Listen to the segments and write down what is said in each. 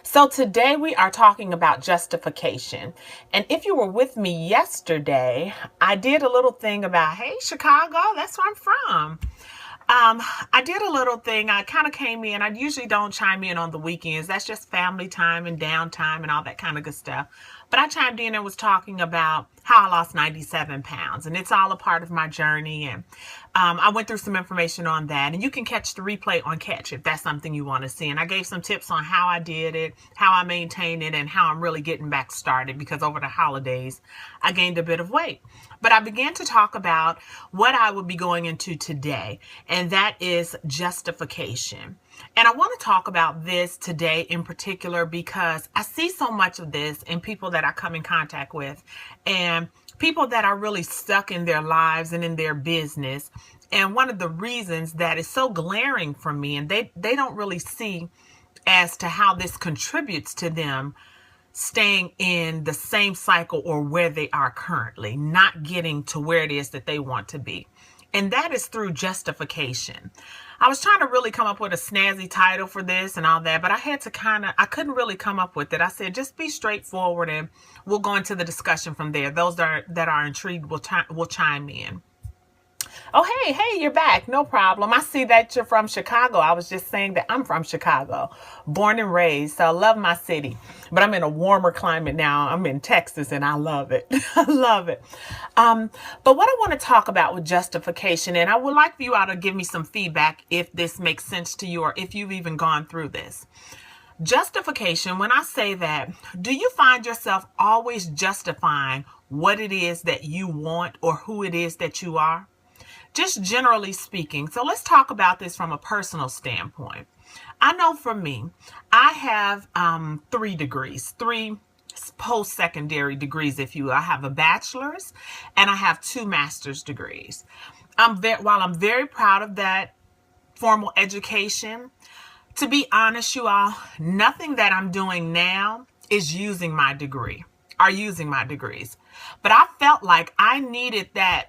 So today we are talking about justification. And if you were with me yesterday, I did a little thing about, hey, Chicago, that's where I'm from. I did a little thing. I kind of came in. I usually don't chime in on the weekends. That's just family time and downtime and all that kind of good stuff. But I chimed in and was talking about how I lost 97 pounds. And it's all a part of my journey. And I went through some information on that. And you can catch the replay on Catch if that's something you want to see. And I gave some tips on how I did it, how I maintained it, and how I'm really getting back started. Because over the holidays, I gained a bit of weight. But I began to talk about what I would be going into today, and that is justification. And I want to talk about this today in particular because I see so much of this in people that I come in contact with and people that are really stuck in their lives and in their business. And one of the reasons that is so glaring for me, and they don't really see as to how this contributes to them staying in the same cycle or where they are currently, not getting to where it is that they want to be. And that is through justification. I was trying to really come up with a snazzy title for this and all that, but I couldn't really come up with it. I said, just be straightforward and we'll go into the discussion from there. Those that are intrigued will chime in. Oh, hey, you're back. No problem. I see that you're from Chicago. I was just saying that I'm from Chicago, born and raised. So I love my city, but I'm in a warmer climate now. I'm in Texas and I love it. I love it. But what I want to talk about with justification, and I would like for you all to give me some feedback if this makes sense to you or if you've even gone through this. Justification, when I say that, do you find yourself always justifying what it is that you want or who it is that you are? Just generally speaking. So let's talk about this from a personal standpoint. I know for me, I have 3 degrees, 3 post-secondary degrees, if you will. I have a bachelor's and I have 2 master's degrees. While I'm very proud of that formal education, to be honest, you all, nothing that I'm doing now is using my degrees. But I felt like I needed that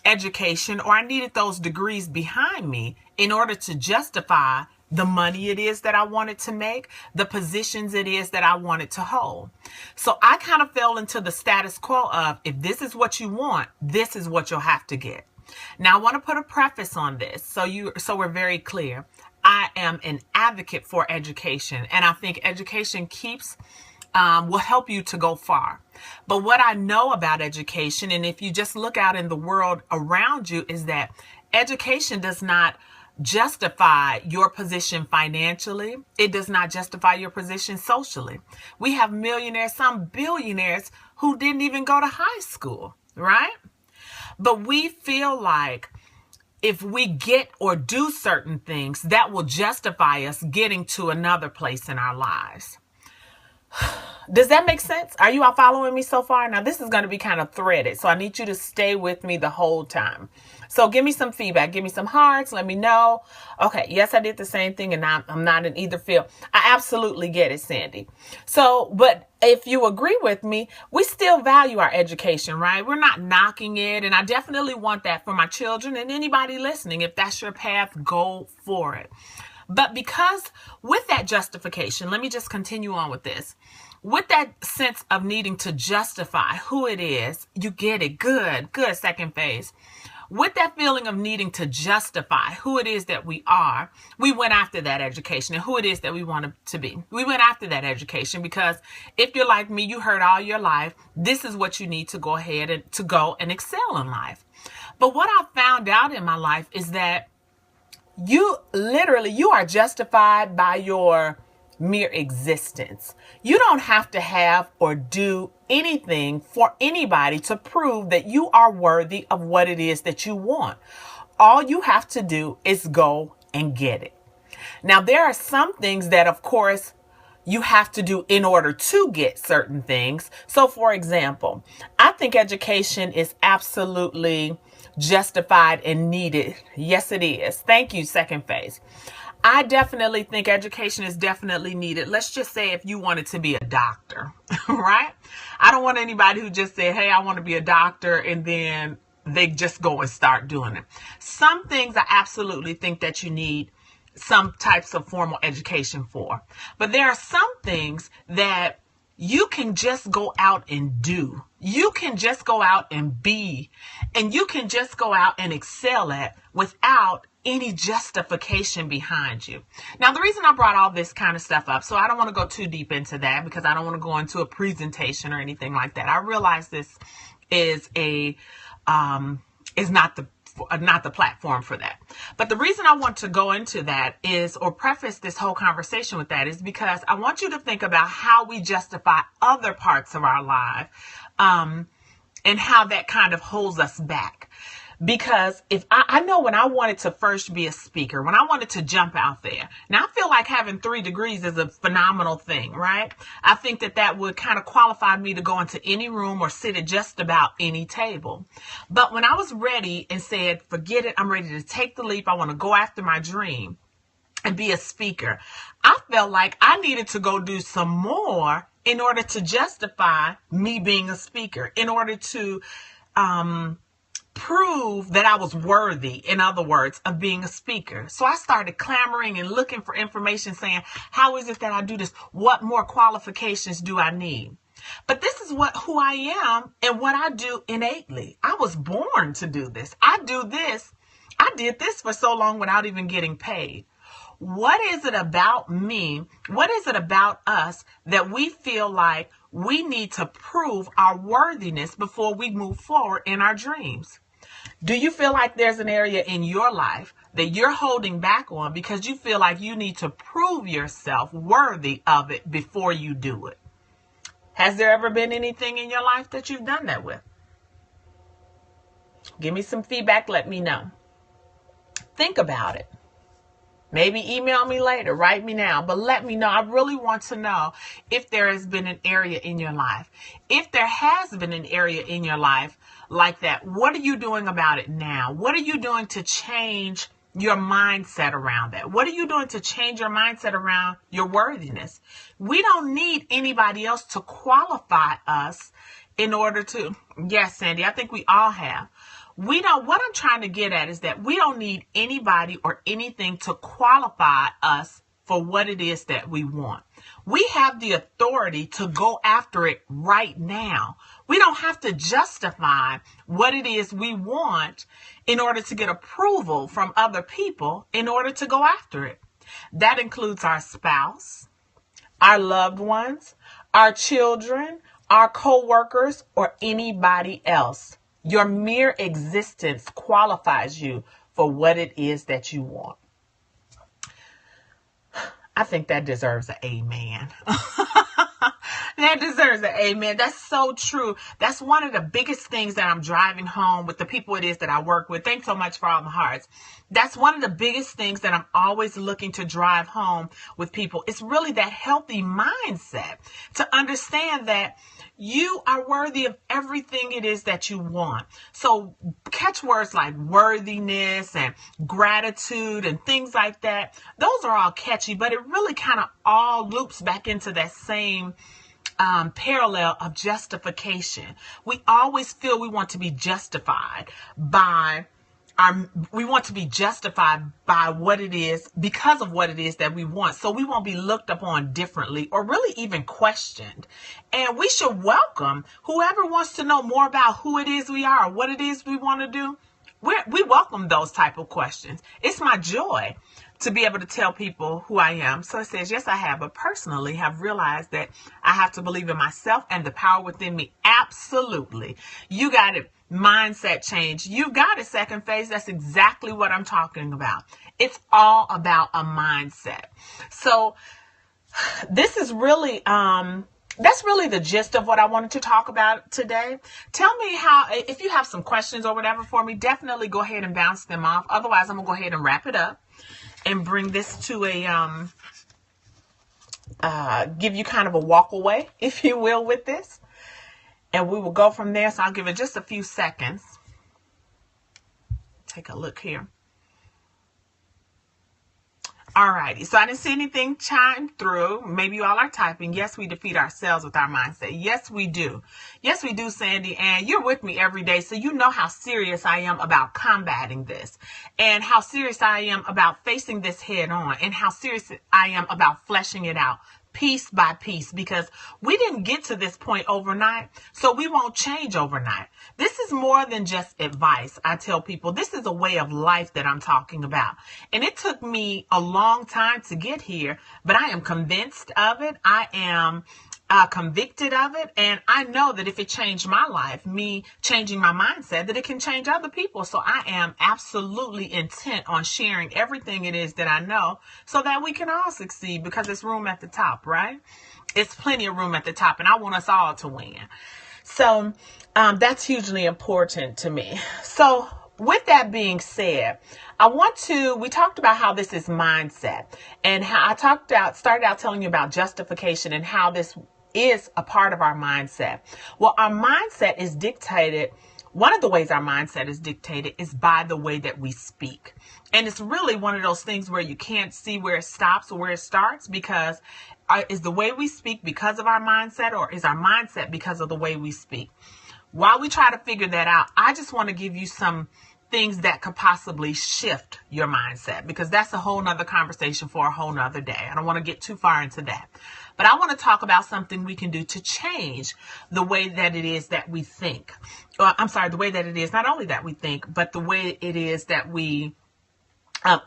education, or I needed those degrees behind me in order to justify the money it is that I wanted to make, the positions it is that I wanted to hold. So I kind of fell into the status quo of, if this is what you want, this is what you'll have to get. Now I want to put a preface on this so we're very clear. I am an advocate for education, and I think education will help you to go far. But what I know about education, and if you just look out in the world around you, is that education does not justify your position financially. It does not justify your position socially. We have millionaires, some billionaires who didn't even go to high school, right? But we feel like if we get or do certain things, that will justify us getting to another place in our lives. Does that make sense? Are you all following me so far? Now, this is going to be kind of threaded, so I need you to stay with me the whole time. So give me some feedback. Give me some hearts. Let me know. Okay, yes, I did the same thing, and I'm not in either field. I absolutely get it, Sandy. So, but if you agree with me, we still value our education, right? We're not knocking it, and I definitely want that for my children and anybody listening. If that's your path, go for it. But because with that justification, let me just continue on with this. With that sense of needing to justify who it is, you get it. Good, second phase. With that feeling of needing to justify who it is that we are, we went after that education and who it is that we wanted to be. We went after that education because if you're like me, you heard all your life, this is what you need to go ahead and to go and excel in life. But what I found out in my life is that you are justified by your mere existence. You don't have to have or do anything for anybody to prove that you are worthy of what it is that you want. All you have to do is go and get it. Now, there are some things that, of course, you have to do in order to get certain things. So, for example, I think education is absolutely justified and needed. Yes, it is. Thank you, second phase. I definitely think education is definitely needed. Let's just say if you wanted to be a doctor, right? I don't want anybody who just said, hey, I want to be a doctor, and then they just go and start doing it. Some things I absolutely think that you need some types of formal education for. But there are some things that you can just go out and do. You can just go out and be, and you can just go out and excel at without any justification behind you. Now, the reason I brought all this kind of stuff up, so I don't want to go too deep into that because I don't want to go into a presentation or anything like that. I realize this is not the platform for that. But the reason I want to go into that is, or preface this whole conversation with that, is because I want you to think about how we justify other parts of our life, and how that kind of holds us back. Because if I know when I wanted to first be a speaker, when I wanted to jump out there, now I feel like having 3 degrees is a phenomenal thing, right? I think that would kind of qualify me to go into any room or sit at just about any table. But when I was ready and said, forget it, I'm ready to take the leap, I want to go after my dream and be a speaker, I felt like I needed to go do some more in order to justify me being a speaker, in order to prove that I was worthy, in other words, of being a speaker. So I started clamoring and looking for information saying, how is it that I do this? What more qualifications do I need? But this is who I am and what I do innately. I was born to do this. I did this for so long without even getting paid. What is it about me? What is it about us that we feel like we need to prove our worthiness before we move forward in our dreams? Do you feel like there's an area in your life that you're holding back on because you feel like you need to prove yourself worthy of it before you do it? Has there ever been anything in your life that you've done that with? Give me some feedback. Let me know. Think about it. Maybe email me later, write me now, but let me know. I really want to know if there has been an area in your life. If there has been an area in your life like that, what are you doing about it now? What are you doing to change your mindset around that? What are you doing to change your mindset around your worthiness? We don't need anybody else to qualify us in order to, yes, Sandy, I think we all have. What I'm trying to get at is that we don't need anybody or anything to qualify us for what it is that we want. We have the authority to go after it right now. We don't have to justify what it is we want in order to get approval from other people in order to go after it. That includes our spouse, our loved ones, our children, our co-workers, or anybody else. Your mere existence qualifies you for what it is that you want. I think that deserves an amen. That deserves an amen. That's so true. That's one of the biggest things that I'm driving home with the people it is that I work with. Thanks so much for all the hearts. That's one of the biggest things that I'm always looking to drive home with people. It's really that healthy mindset to understand that you are worthy of everything it is that you want. So catch words like worthiness and gratitude and things like that. Those are all catchy, but it really kind of all loops back into that same parallel of justification. We always feel we want to be justified by what it is, because of what it is that we want. So we won't be looked upon differently or really even questioned. And we should welcome whoever wants to know more about who it is we are, what it is we want to do. We welcome those type of questions. It's my joy to be able to tell people who I am. So it says, yes, I have, but personally have realized that I have to believe in myself and the power within me. Absolutely. You got it. Mindset change. You got it. Second phase. That's exactly what I'm talking about. It's all about a mindset. So this is really, that's really the gist of what I wanted to talk about today. Tell me if you have some questions or whatever for me, definitely go ahead and bounce them off. Otherwise, I'm gonna go ahead and wrap it up and bring this to a, give you kind of a walk away, if you will, with this. And we will go from there. So I'll give it just a few seconds. Take a look here. Alrighty, so I didn't see anything chime through. Maybe you all are typing. Yes, we defeat ourselves with our mindset. Yes, we do. Yes, we do, Sandy. And you're with me every day, so you know how serious I am about combating this, and how serious I am about facing this head on, and how serious I am about fleshing it out piece by piece, because we didn't get to this point overnight, so we won't change overnight. This is more than just advice. I tell people this is a way of life that I'm talking about. And it took me a long time to get here, but I am convinced of it. I am convicted of it. And I know that if it changed my life, me changing my mindset, that it can change other people. So I am absolutely intent on sharing everything it is that I know so that we can all succeed, because it's room at the top, right? It's plenty of room at the top, and I want us all to win. So that's hugely important to me. So with that being said, we talked about how this is mindset, and how I started out telling you about justification and how this is a part of our mindset. Well, our mindset is dictated. One of the ways our mindset is dictated is by the way that we speak. And it's really one of those things where you can't see where it stops or where it starts, because is the way we speak because of our mindset, or is our mindset because of the way we speak? While we try to figure that out, I just want to give you some things that could possibly shift your mindset, because that's a whole nother conversation for a whole nother day. I don't want to get too far into that. But I want to talk about something we can do to change the way that it is that we think. The way that it is not only that we think, but the way it is that we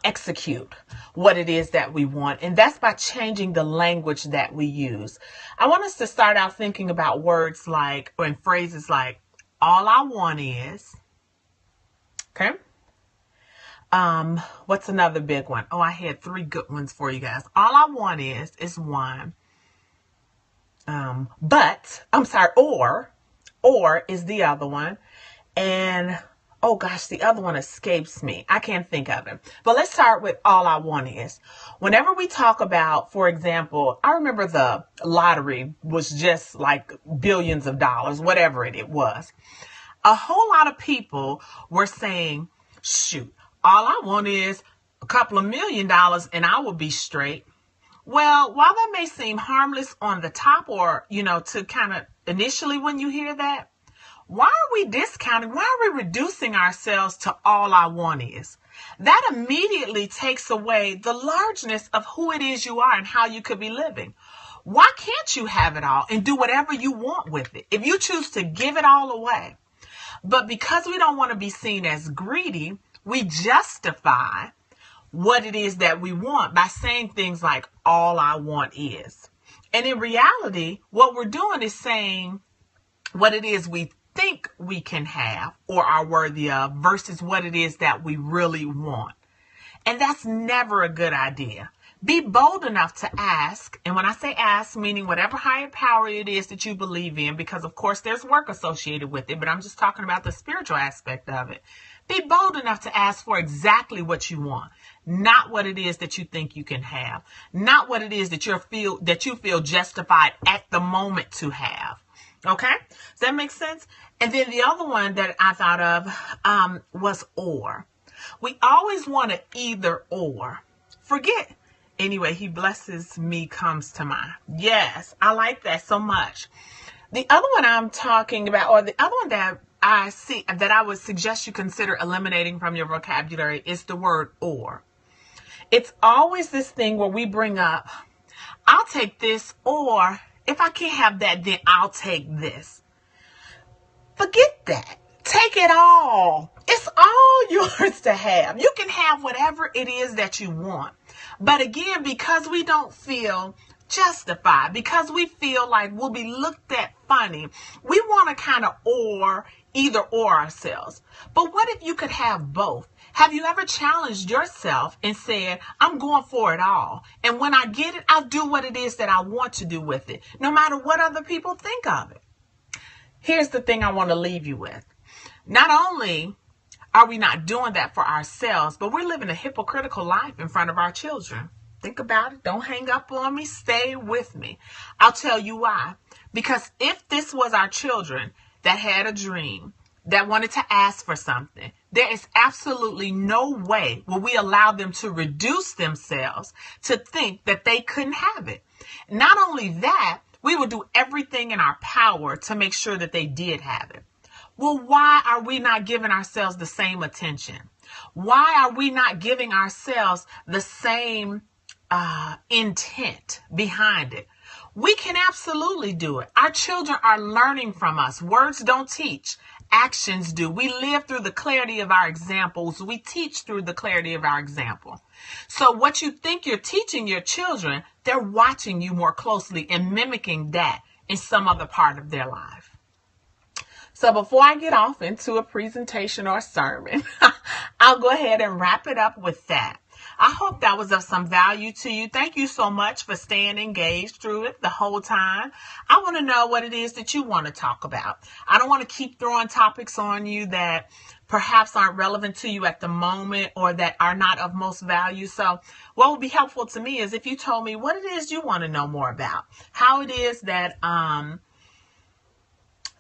execute what it is that we want. And that's by changing the language that we use. I want us to start out thinking about words like, or in phrases like, all I want is, okay? What's another big one? Oh, I had 3 good ones for you guys. All I want is one. Or is the other one. And oh gosh, the other one escapes me. I can't think of it. But let's start with all I want is. Whenever we talk about, for example, I remember the lottery was just like billions of dollars, whatever it was. A whole lot of people were saying, shoot, all I want is a couple of $1 million and I will be straight. Well, while that may seem harmless on the top, or, to kind of initially when you hear that, why are we discounting? Why are we reducing ourselves to all I want is? That immediately takes away the largeness of who it is you are and how you could be living. Why can't you have it all and do whatever you want with it if you choose to give it all away? But because we don't want to be seen as greedy, we justify what it is that we want by saying things like, all I want is. And in reality, what we're doing is saying what it is we think we can have or are worthy of versus what it is that we really want. And that's never a good idea. Be bold enough to ask. And when I say ask, meaning whatever higher power it is that you believe in, because of course there's work associated with it, but I'm just talking about the spiritual aspect of it. Be bold enough to ask for exactly what you want, not what it is that you think you can have, not what it is that you feel justified at the moment to have. Okay? Does that make sense? And then the other one that I thought of was or. We always want to either or. Forget. Anyway, he blesses me comes to mind. Yes, I like that so much. The other one I'm talking about, or the other one that I see that I would suggest you consider eliminating from your vocabulary is the word or. It's always this thing where we bring up, I'll take this, or if I can't have that, then I'll take this. Forget that. Take it all. It's all yours to have. You can have whatever it is that you want. But again, because we don't feel justified, because we feel like we'll be looked at funny, we want to kind of either or ourselves. But what if you could have both? Have you ever challenged yourself and said, I'm going for it all. And when I get it, I'll do what it is that I want to do with it, no matter what other people think of it. Here's the thing I want to leave you with. Not only are we not doing that for ourselves, but we're living a hypocritical life in front of our children. Think about it. Don't hang up on me. Stay with me. I'll tell you why. Because if this was our children that had a dream, that wanted to ask for something, there is absolutely no way will we allow them to reduce themselves to think that they couldn't have it. Not only that, we will do everything in our power to make sure that they did have it. Well, why are we not giving ourselves the same attention? Why are we not giving ourselves the same intent behind it? We can absolutely do it. Our children are learning from us. Words don't teach. Actions do. We live through the clarity of our examples. We teach through the clarity of our example. So what you think you're teaching your children, they're watching you more closely and mimicking that in some other part of their life. So before I get off into a presentation or a sermon, I'll go ahead and wrap it up with that. I hope that was of some value to you. Thank you so much for staying engaged through it the whole time. I want to know what it is that you want to talk about. I don't want to keep throwing topics on you that perhaps aren't relevant to you at the moment or that are not of most value. So what would be helpful to me is if you told me what it is you want to know more about, how it is that,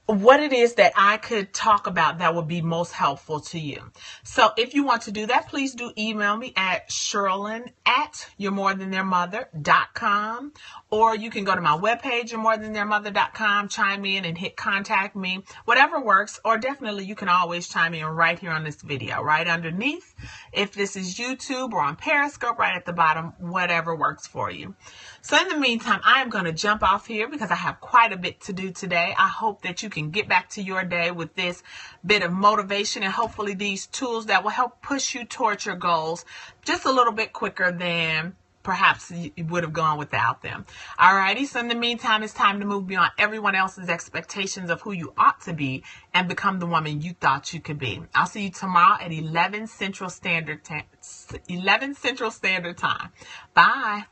what it is that I could talk about that would be most helpful to you. So if you want to do that, please do email me at Sherlyn@YourMoreThanTheirMother.com, or you can go to my webpage, YourMoreThanTheirMother.com, chime in and hit contact me, whatever works, or definitely you can always chime in right here on this video, right underneath. If this is YouTube or on Periscope, right at the bottom, whatever works for you. So in the meantime, I am going to jump off here because I have quite a bit to do today. I hope that you can get back to your day with this bit of motivation and hopefully these tools that will help push you towards your goals just a little bit quicker than perhaps you would have gone without them. Alrighty, so in the meantime, it's time to move beyond everyone else's expectations of who you ought to be and become the woman you thought you could be. I'll see you tomorrow at 11 Central Standard Time. Bye.